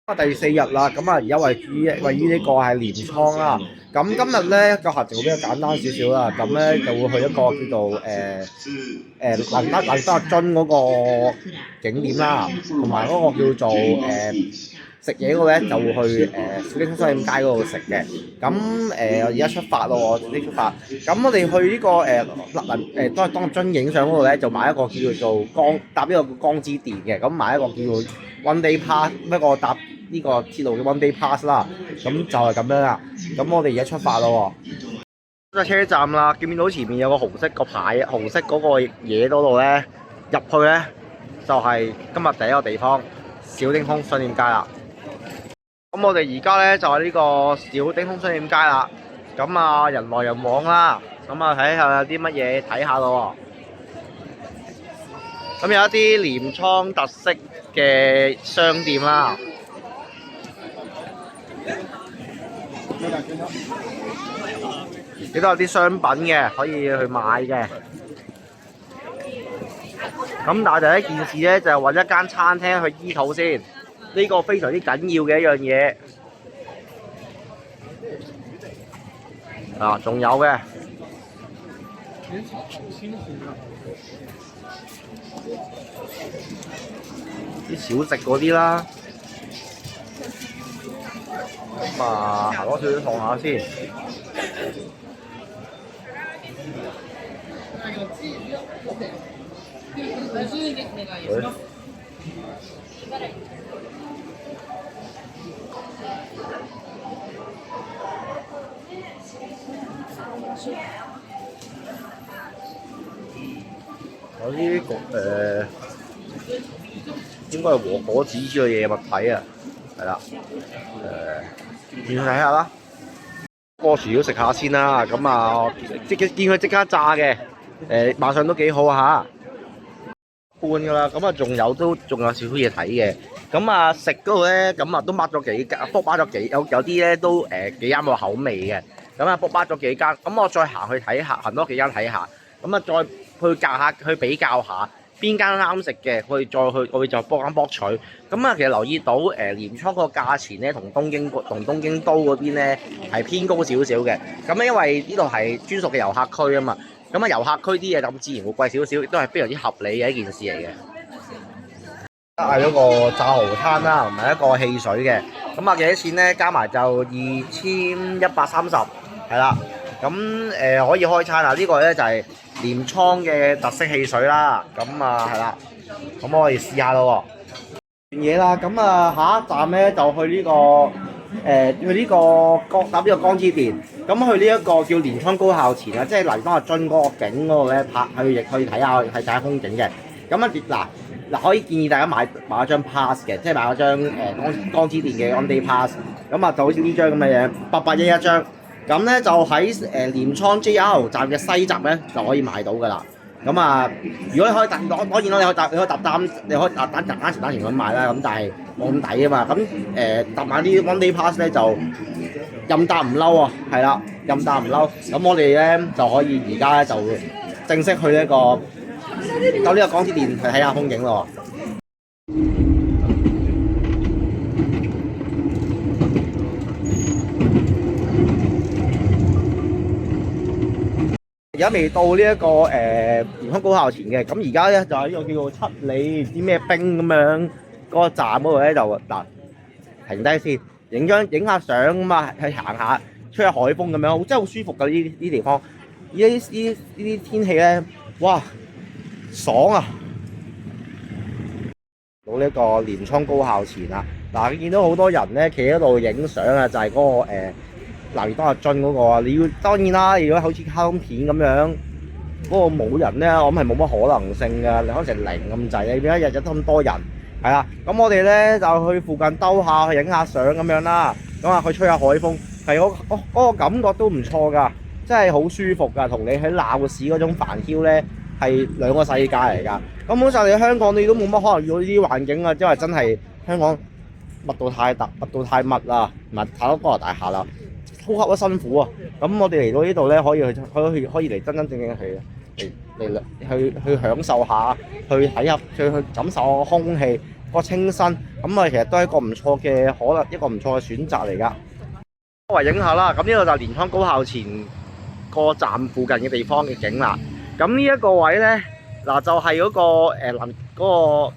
第四日啦，咁啊而家位於呢個係鎌倉啦。咁今日咧個行程會比較簡單少少啦。咁咧就會去一個叫做能登阿津嗰個景點啦，同埋嗰個叫做食嘢嗰個咧就會去小丁商店街嗰度食嘅。咁我而家出發咯喎，直接出發。咁我哋去呢個都係當津影相嗰度咧，就買一個叫做搭呢個江之電嘅，咁買一個叫做 One Day Pass 一個搭呢個鐵路嘅 One Day Pass 啦，咁就係咁樣啦。咁我哋而家出發咯喎，咗車站啦，見唔見到前面有個紅色個牌，紅色嗰個嘢嗰度咧，入去咧就係今日第一個地方小丁空商店街啦。咁我哋而家咧就係呢個小丁空商店街啦。咁啊人來人往啦，咁啊睇下有啲乜嘢睇下咯喎。咁有一啲鎌倉特色嘅商店啦。亦都有啲商品嘅可以去買嘅。咁但係第一件事咧就係揾一間餐廳去醫肚先，呢個非常之緊要嘅一樣嘢。啊，仲有嘅啲小食嗰啲啦。咁啊，行多少少望下先。有啲應該係和果子之類嘅物體啊，係啦，見睇下啦。個薯條食下先啦，咁啊見佢即刻炸嘅，馬上都幾好嚇。半㗎啦，咁啊仲有少少嘢睇嘅。咁啊食嗰度咧，咁啊都 mark 咗幾間，book mark 咗幾有啲咧都幾啱我口味嘅。咁啊 book mark 咗幾間，咁我再行去睇下，行多幾間睇下。咁啊再去比較下邊間啱食嘅，我會再幫啱博取。咁啊其實留意到鎌倉個價錢咧，同東京都嗰邊咧係偏高少少嘅。咁咧因為呢度係專屬嘅遊客區啊嘛。咁啊遊客區啲嘢咁自然會貴少少，亦都係非常之合理嘅一件事嚟嘅。嗌咗個炸蠔攤啦，同埋一個汽水嘅。咁啊幾多錢咧？加埋就2130，係啦。咁可以開餐啦。呢個咧就係鎌倉嘅特色汽水啦。咁啊係啦。咁我哋試下咯喎。嘢啦，咁啊下一站咧就去呢個去呢個搭呢個江之電。咁去呢一個叫鎌倉高校前啊，即係嚟當阿津嗰個景嗰度咧去睇下風景嘅。咁啊嗱可以建議大家買一張 pass 嘅，即係買一張江之電嘅 on day pass。咁啊就好似呢張咁嘅嘢，800一張。咁咧就喺鎌倉 JR 站嘅西閘咧就可以買到㗎啦。咁啊，如果你可以當然啦，你可以搭單程咁買啦。咁但係冇咁抵啊嘛。咁搭買啲 one day pass 咧就任搭唔嬲啊，係啦，任搭唔嬲。咁我哋咧就可以而家咧就正式去呢個到呢個江之電去睇下風景咯。而家未到呢一個鎌倉高校前嘅，咁而家咧就喺呢個叫做七里啲咩冰咁樣嗰個站嗰度咧就嗱停低先，影下相咁啊，去行下吹下海風咁樣，真係好舒服㗎呢啲地方。呢啲天氣咧，哇爽啊！到呢個鎌倉高校前啦，嗱你見到好多人咧企喺度影相啊，就係嗰個嗱，當阿津嗰個啊，你要當然啦，如果好似卡通片咁樣，嗰個冇人咧，我諗係冇乜可能性㗎，你可能成零咁滯，你點解日日都咁多人？係啦，咁我哋咧就去附近兜下，去影下相咁樣啦，咁啊去吹下海風，係嗰個感覺都唔錯㗎，真係好舒服㗎，同你喺鬧市嗰種煩囂咧係兩個世界嚟㗎。咁本上你香港你都冇乜可能遇到呢啲環境啊，因為真係香港密度太密啦，太多高樓大廈啦。呼吸都辛苦啊！咁我哋嚟到呢度咧，可以嚟真真正正去享受下，去睇下，去感受個空氣，個清新，咁啊其實都係一個唔錯嘅一個唔錯嘅選擇嚟㗎。稍微影下啦，咁呢個就係蓮倉高校前個站附近嘅地方嘅景啦。咁呢一個位咧，嗱就係嗰個嗰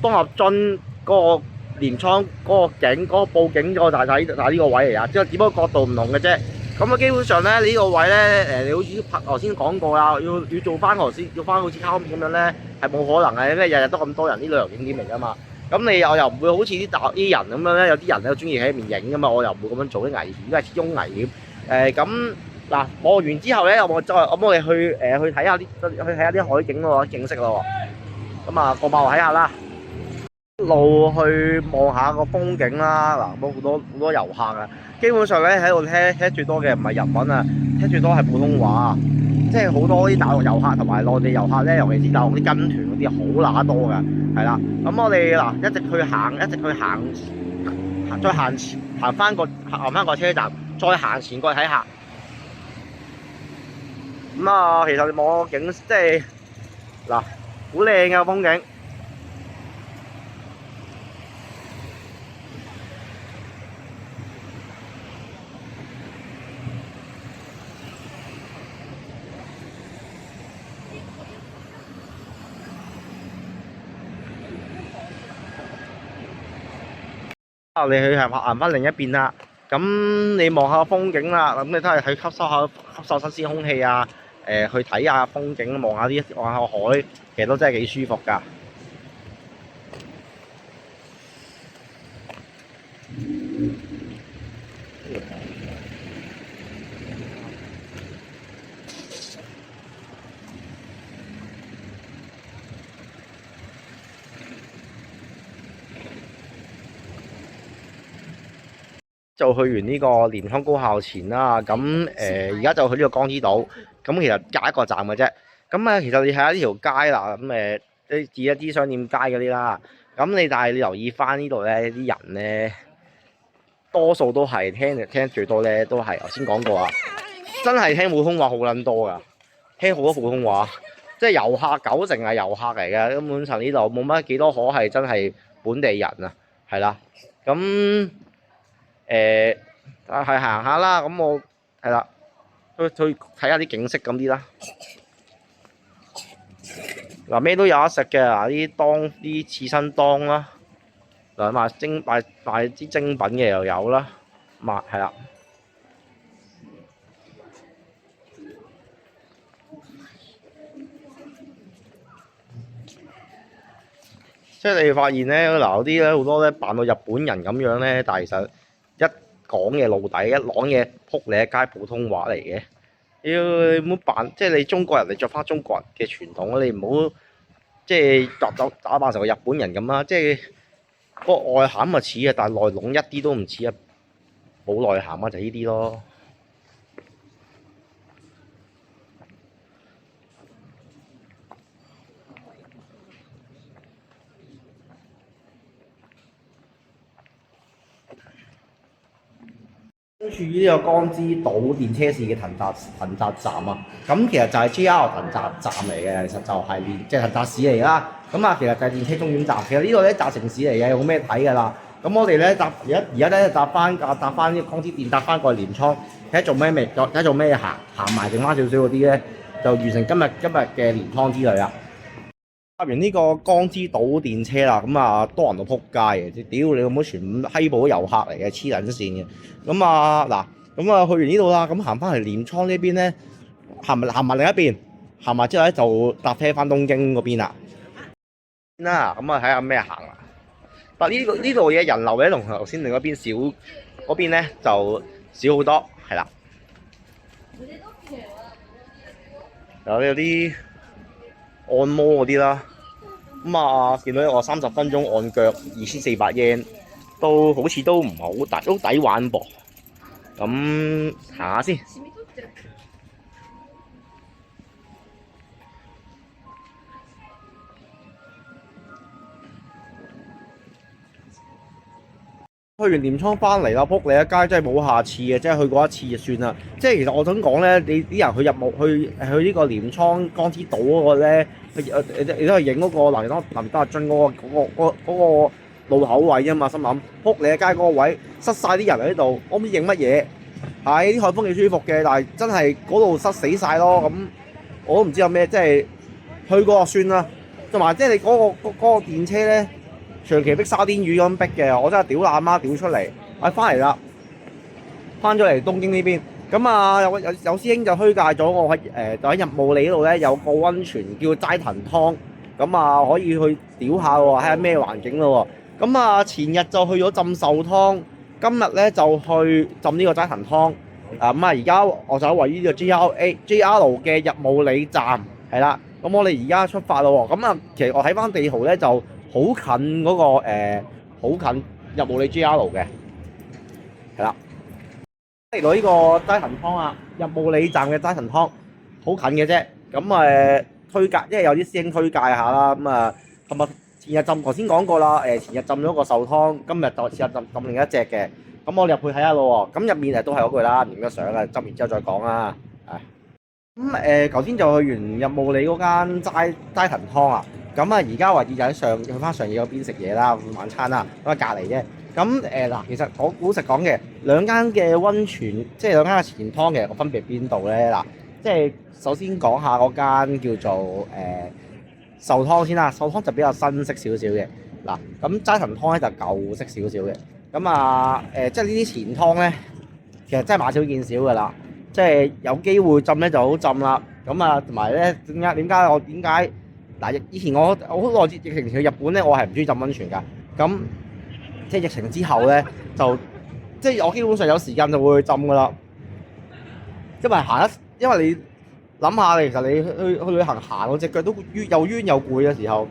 個東鴨津嗰個鎌倉嗰個景，嗰個報景嗰個就係呢個位嚟啊，即係只不過角度唔同嘅啫。咁啊，基本上咧呢個位咧，你好似頭先講過啦，要做翻頭先，要翻好似卡通片咁樣咧，係冇可能嘅，因為日日都咁多人，啲旅遊景點嚟㗎嘛。咁你我又唔會好似啲人咁樣咧，有啲人咧中意喺入面影㗎嘛，我又唔會咁樣做，啲危險，因為始終危險。咁嗱，播完之後咧，我哋去睇下啲海景咯，景色咯。咁啊，過馬路睇下啦，一路去望下個風景啦。嗱，好多遊客啊，基本上咧喺度聽最多嘅唔係日文啊，聽最多係普通話，即係好多啲大陸遊客同埋內地遊客咧，尤其是大陸啲跟團嗰啲好乸多㗎，係啦。咁我哋嗱一直去行，再行翻個車站，再行前過去睇下。咁啊，其實你望個景，即係嗱，好靚嘅風景。啊，你去行翻另一邊啦，咁你望下風景啦，咁你都係去吸收新鮮空氣啊，去睇下風景，望下個海，其實都真係幾舒服㗎。就去完呢個蓮倉高校前啦，咁而家就去呢個江之島，咁其實隔一個站嘅啫。咁其實你睇下呢條街啦，咁你指一啲商店街嗰啲啦，咁但係你留意翻呢度咧，啲人咧多數都係聽最多咧，都係頭先講過啊，真係聽普通話好撚多㗎，聽好多普通話，即係遊客90%係遊客嚟嘅，根本上呢度冇乜幾多可係真係本地人啊，係啦，咁。係行下啦，咁我係啦，去睇下啲景色咁啲啦。嗱，咩都有得食嘅，嗱啲刺身檔啦，嗱賣啲精品嘅又有啦，係啦。即係你發現咧，嗱有啲咧好多咧扮到日本人咁樣咧，但係其實一講嘢露底，一講嘢撲你一街普通話嚟嘅。你唔好扮，即係你中國人，你着翻中國人嘅傳統，你唔好即係打扮成個日本人咁啦。即係個外涵咪似啊，但係內籠一啲都唔似啊，冇內涵啊，就呢啲咯。處於呢個江之島電車線嘅藤澤站啊，咁其實就係 JR 藤澤站嚟嘅，其實就係即係藤澤市嚟啦。咁其實就係電車終點站。其實呢個咧大城市嚟嘅，冇咩睇㗎啦。咁我哋咧而家咧搭翻呢個江之電，搭翻過去鎌倉，睇下做咩未？睇下做咩行埋剩翻少少嗰啲咧，就完成今日嘅鎌倉之旅啦。搭完呢個江之島電車啦，多人到撲街嘅，屌你老母全部閪部遊客嚟嘅，黐撚線嘅。去完呢度啦，咁行翻嚟鎌倉呢邊咧，行埋另一邊，行埋之後咧就搭車翻東京嗰邊啦。睇下咩行啦。但呢度嘅人流咧同頭先另一邊少，嗰邊咧就少好多，係啦。有啲按摩嗰啲啦。見到一個30分鐘按腳2400 yen，都好似都唔係好大，都抵玩噃。咁行下先。去完鎌倉翻嚟啦，仆你一街真係冇下次嘅，即係去過一次就算啦。即係其實我想講咧，你啲人去入冇去呢個鎌倉江之島嗰個咧，你都係影嗰個南丹阿津嗰個路口位啊嘛，心諗仆你一街嗰個位塞晒啲人喺度，我唔知影乜嘢。係啲海風幾舒服嘅，但係真係嗰度塞死晒咯。咁我都唔知有咩，即係去過就算啦。同埋即係你嗰個電車咧，長期逼沙甸魚咁逼嘅，我真係屌爛媽屌出嚟。翻嚟啦，翻咗嚟東京呢邊。咁啊有師兄就推介咗我就喺日暮里嗰度咧有個溫泉叫齋藤湯，咁啊可以去屌下喎，睇下咩環境咯喎。咁啊前日就去咗浸壽湯，今日咧就去浸呢個齋藤湯。咁啊而家我就位於呢個 JR 嘅日暮里站係啦。咁我哋而家出發咯喎。咁啊其實我睇翻地圖咧就好近嗰個好近日暮里 JR 嘅係啦。嚟到呢個齋藤湯啊，日暮里站嘅齋藤湯好近嘅啫。咁推介，因為有啲師兄推介下啦。咁前日浸頭先講過啦。前日浸咗個壽湯，今日就試下浸另一隻嘅。咁我哋入去睇下咯喎。咁入面都係嗰句啦，影咗相啊，浸完之後再講啦。咁頭先就去完日暮里嗰間齋藤湯啊。咁而家為止就喺去翻上野嗰邊食嘢啦，晚餐啦，咁隔離啫。咁嗱，其實我老實講嘅兩間嘅溫泉，即係兩間嘅錢湯，其實個分別邊度咧？嗱，即係首先講下嗰間叫做壽湯先啦。壽湯就比較新式少少嘅。嗱，咁齋藤湯咧就舊式少少嘅。咁即係呢啲錢湯咧，其實真係買少見少㗎啦。即係有機會浸咧就好浸啦。同埋咧點解嗱？以前我好耐疫情去日本咧，我係唔中意浸溫泉㗎。咁即係疫情之後咧，即係我基本上有時間就會去浸㗎啦。因為你諗下，其實你去旅行行，我隻腳都又冤又攰嘅時候，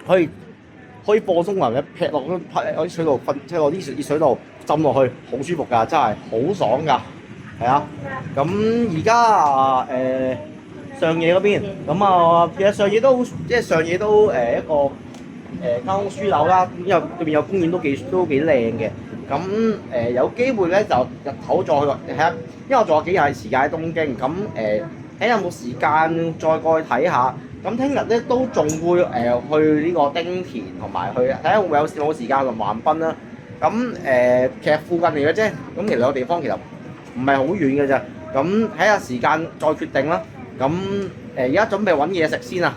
可以放鬆埋，劈落啲水度瞓，即係落啲熱水度浸落去，好舒服㗎，真係好爽㗎，係啊。咁而家上野嗰邊，其實上野都一個間屋書樓啦，因為對面有公園都幾靚嘅。咁有機會咧就日頭再去睇下，因為我仲有幾日時間喺東京。咁睇有冇時間再過去睇下。咁聽日咧都仲會去呢個丁田，同埋去睇下會唔會有冇時間去橫濱啦。咁其實附近嚟嘅啫。咁其實有地方其實唔係好遠嘅咋。咁睇下時間再決定啦。咁而家準備揾嘢食先啊！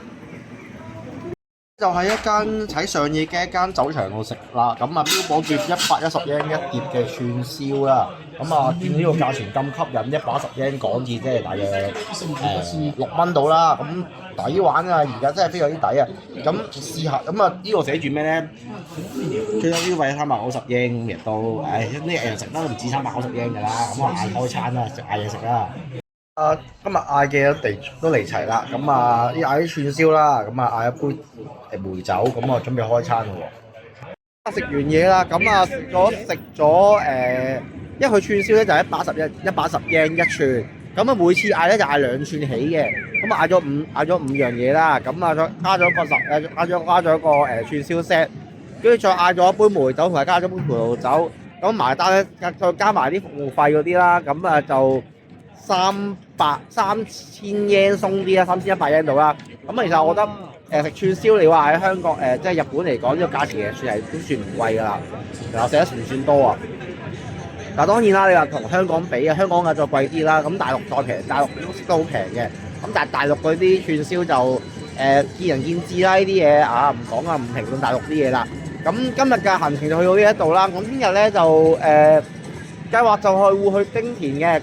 就係一間喺上野嘅一間酒場度食啦。標榜住110yen一碟嘅串燒啦。見到呢個價錢咁吸引，110yen港紙即係大約6蚊到啦。咁抵玩啊！而家真係非常之抵啊！咁試下呢度寫住咩咧？最低消費390 yen，咁亦都呢日食得唔止390 yen 㗎啦。咁我嗌開餐啦，嗌嘢食啦。今日嗌嘅都嚟齊啦。嗌啲串燒啦，嗌一杯梅酒，準備開餐咯喎。食完嘢啦，食咗因為佢串燒咧就係110 yen 一串，每次嗌咧就嗌2串起嘅，嗌咗5樣嘢啦，再加咗個串燒 set， 跟住再嗌咗一杯梅酒同埋加咗杯葡萄酒，埋單咧再加埋啲服務費嗰啲啦，就3000 yen 鬆啲啦，3100 yen 度啦。其實我覺得食串燒你話喺香港即係日本嚟講呢個價錢都算唔貴㗎啦，食得唔算多啊。但當然啦，你話同香港比啊，香港嘅再貴啲啦。大陸再平，大陸都食得好平嘅。但係大陸嗰啲串燒就見仁見智啦，呢啲嘢唔講啊，唔評論大陸啲嘢啦。今日嘅行程就去到呢一度啦。聽日咧就計劃就會去丁田嘅。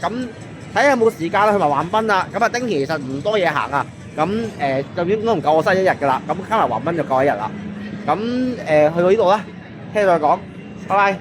睇下有冇時間去埋橫濱啦。丁田其實唔多嘢行啊。就應該唔夠我嘥1日㗎啦。加埋橫濱就夠1日啦。去到呢度啦，聽日再講，拜拜。